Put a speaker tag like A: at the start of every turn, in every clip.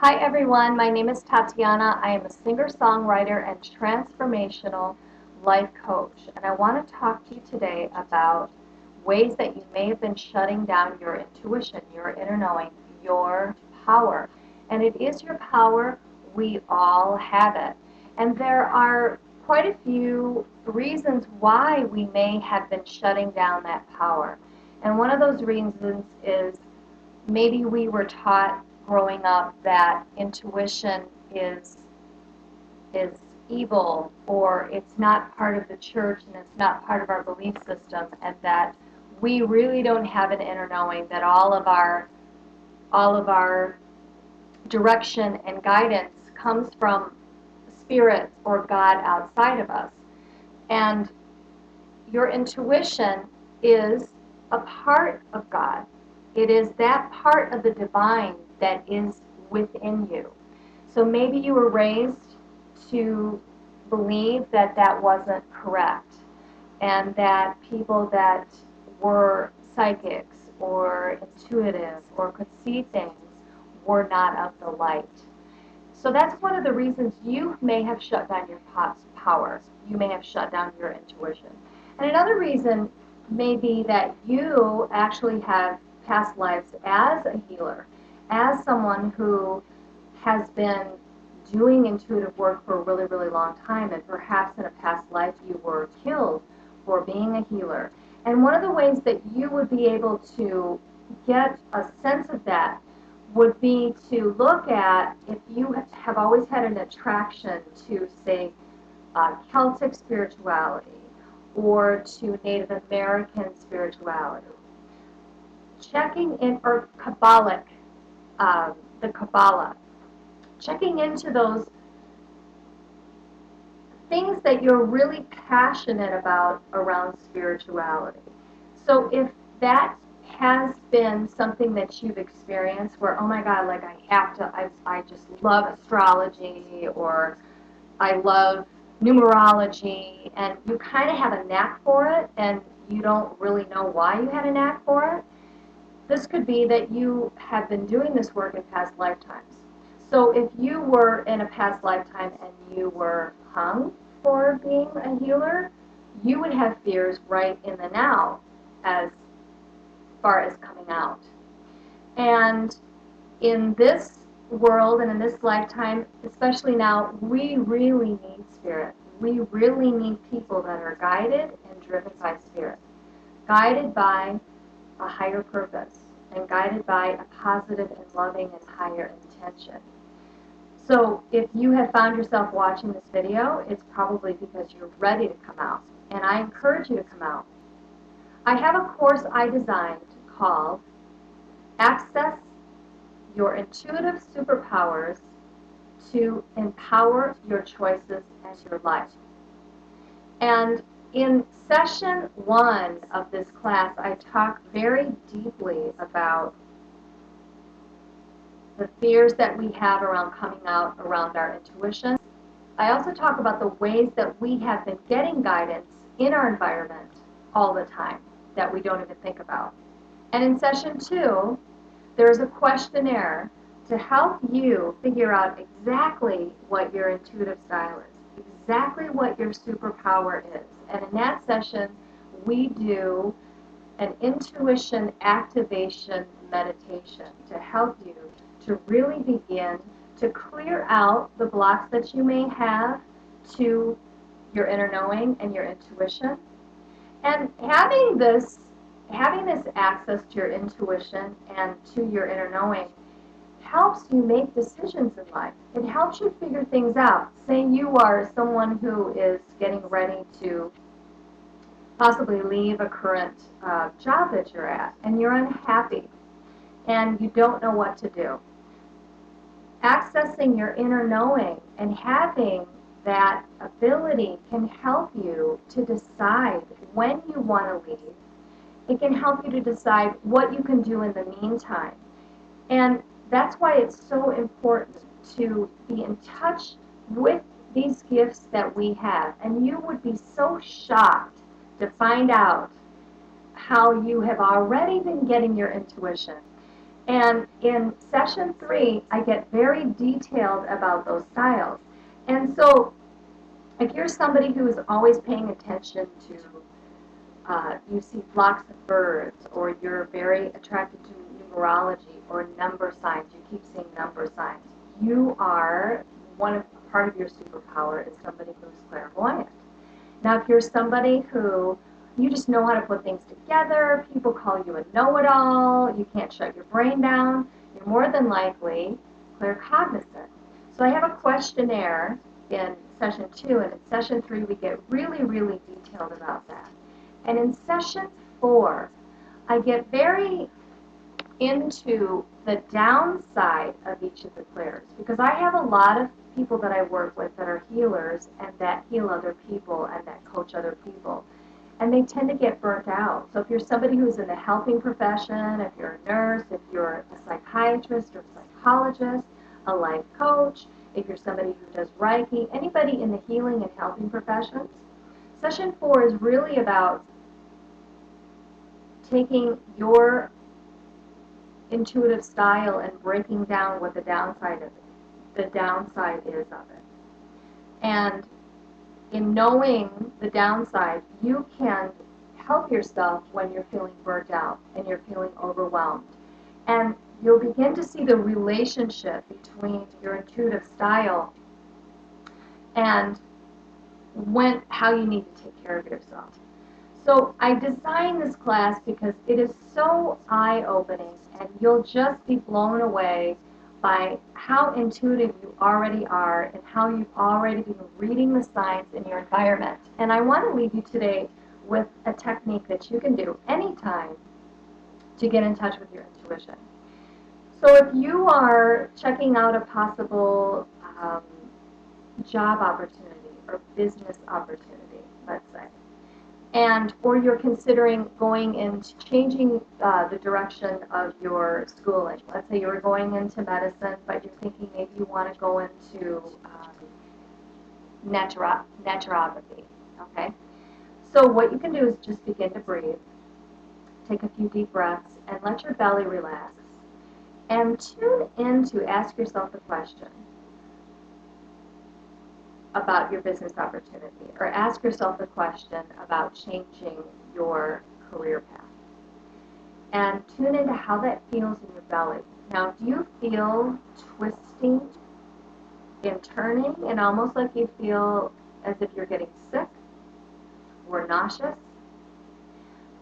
A: Hi everyone, my name is Tatiana. I am a singer-songwriter and transformational life coach, and I want to talk to you today about ways that you may have been shutting down your intuition, your inner knowing, your power. And it is your power. We all have it. And there are quite a few reasons why we may have been shutting down that power. And one of those reasons is maybe we were taught growing up that intuition is evil, or it's not part of the church and it's not part of our belief system, and that we really don't have an inner knowing, that all of our direction and guidance comes from spirit or God outside of us. And your intuition is a part of God. It is that part of the divine that is within you. So maybe you were raised to believe that that wasn't correct, and that people that were psychics or intuitive or could see things were not of the light. So that's one of the reasons you may have shut down your power. You may have shut down your intuition. And another reason may be that you actually have past lives as a healer, as someone who has been doing intuitive work for a really, really long time, and perhaps in a past life you were killed for being a healer. And one of the ways that you would be able to get a sense of that would be to look at if you have always had an attraction to, say, Celtic spirituality or to Native American spirituality. Checking in, or Kabbalic, the Kabbalah, checking into those things that you're really passionate about around spirituality. So if that has been something that you've experienced where, oh my God, like I just love astrology, or I love numerology, and you kind of have a knack for it and you don't really know why you had a knack for it, this could be that you have been doing this work in past lifetimes. So if you were in a past lifetime and you were hung for being a healer, you would have fears right in the now as far as coming out. And in this world and in this lifetime, especially now, we really need spirit. We really need people that are guided and driven by spirit, guided by a higher purpose, and guided by a positive and loving and higher intention. So if you have found yourself watching this video, it's probably because you're ready to come out, and I encourage you to come out. I have a course I designed called Access Your Intuitive Superpowers to Empower Your Choices and Your Life. And in session 1 of this class, I talk very deeply about the fears that we have around coming out, around our intuition. I also talk about the ways that we have been getting guidance in our environment all the time that we don't even think about. And in session 2, there's a questionnaire to help you figure out exactly what your intuitive style is, exactly what your superpower is. And in that session, we do an intuition activation meditation to help you to really begin to clear out the blocks that you may have to your inner knowing and your intuition. And having this access to your intuition and to your inner knowing helps you make decisions in life. It helps you figure things out. Say you are someone who is getting ready to possibly leave a current job that you're at, and you're unhappy and you don't know what to do. Accessing your inner knowing and having that ability can help you to decide when you want to leave. It can help you to decide what you can do in the meantime. And that's why it's so important to be in touch with these gifts that we have. And you would be so shocked to find out how you have already been getting your intuition. And in session 3, I get very detailed about those styles. And so if you're somebody who is always paying attention to, you see flocks of birds, or you're very attracted to numerology or number signs, you keep seeing number signs, you are part of your superpower is somebody who's clairvoyant. Now, if you're somebody who you just know how to put things together, people call you a know-it-all, you can't shut your brain down, you're more than likely claircognizant. So I have a questionnaire in session 2, and in session 3 we get really, really detailed about that. And in session 4, I get very into the downside of each of the clairs, because I have a lot of people that I work with that are healers and that heal other people and that coach other people, and they tend to get burnt out. So if you're somebody who's in the helping profession, if you're a nurse, if you're a psychiatrist or a psychologist, a life coach, if you're somebody who does Reiki, anybody in the healing and helping professions, session 4 is really about taking your intuitive style and breaking down what the downside is of it. And in knowing the downside, you can help yourself when you're feeling burnt out and you're feeling overwhelmed. And you'll begin to see the relationship between your intuitive style and how you need to take care of yourself. So I designed this class because it is so eye-opening, and you'll just be blown away by how intuitive you already are and how you've already been reading the signs in your environment. And I want to leave you today with a technique that you can do anytime to get in touch with your intuition. So if you are checking out a possible job opportunity or business opportunity, let's say, or you're considering going into changing the direction of your schooling. Let's say you were going into medicine, but you're thinking maybe you want to go into naturopathy, okay? So what you can do is just begin to breathe, take a few deep breaths, and let your belly relax. And tune in to ask yourself the question about your business opportunity, or ask yourself the question about changing your career path. And tune into how that feels in your belly. Now, do you feel twisting and turning, and almost like you feel as if you're getting sick or nauseous?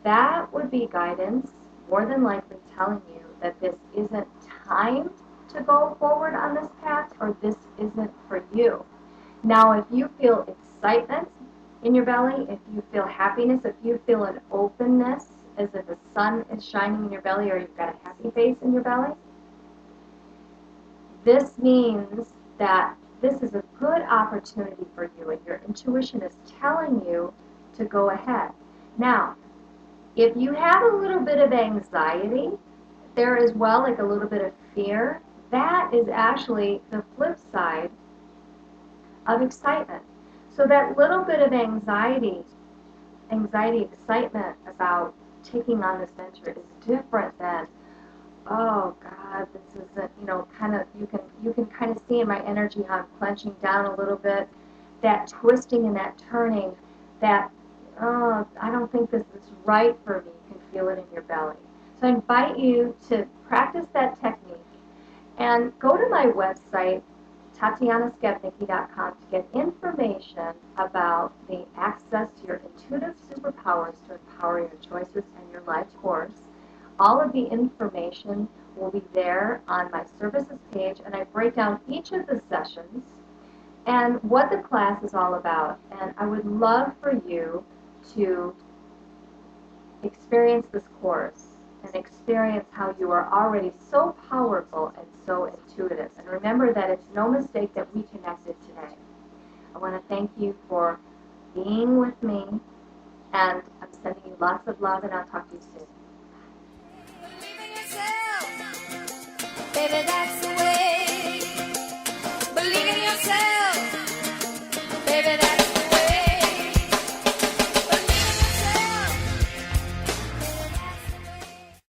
A: That would be guidance, more than likely telling you that this isn't time to go forward on this path, or this isn't for you. Now, if you feel excitement in your belly, if you feel happiness, if you feel an openness, as if the sun is shining in your belly, or you've got a happy face in your belly, this means that this is a good opportunity for you, and your intuition is telling you to go ahead. Now, if you have a little bit of anxiety there as well, like a little bit of fear, that is actually the flip side of excitement. So that little bit of anxiety, excitement about taking on this venture is different than, oh God, this isn't, kind of, you can kind of see in my energy how I'm clenching down a little bit, that twisting and that turning, that, oh, I don't think this is right for me. You can feel it in your belly. So I invite you to practice that technique and go to my website, TatianaSkepnicki.com, to get information about the access to your intuitive superpowers to empower your choices and your life course. All of the information will be there on my services page, and I break down each of the sessions and what the class is all about. And I would love for you to experience this course and experience how you are already so powerful and so intuitive. And remember that it's no mistake that we connected today. I want to thank you for being with me, and I'm sending you lots of love, and I'll talk to you soon.
B: Believe in yourself, baby, that's the way. Believe in yourself.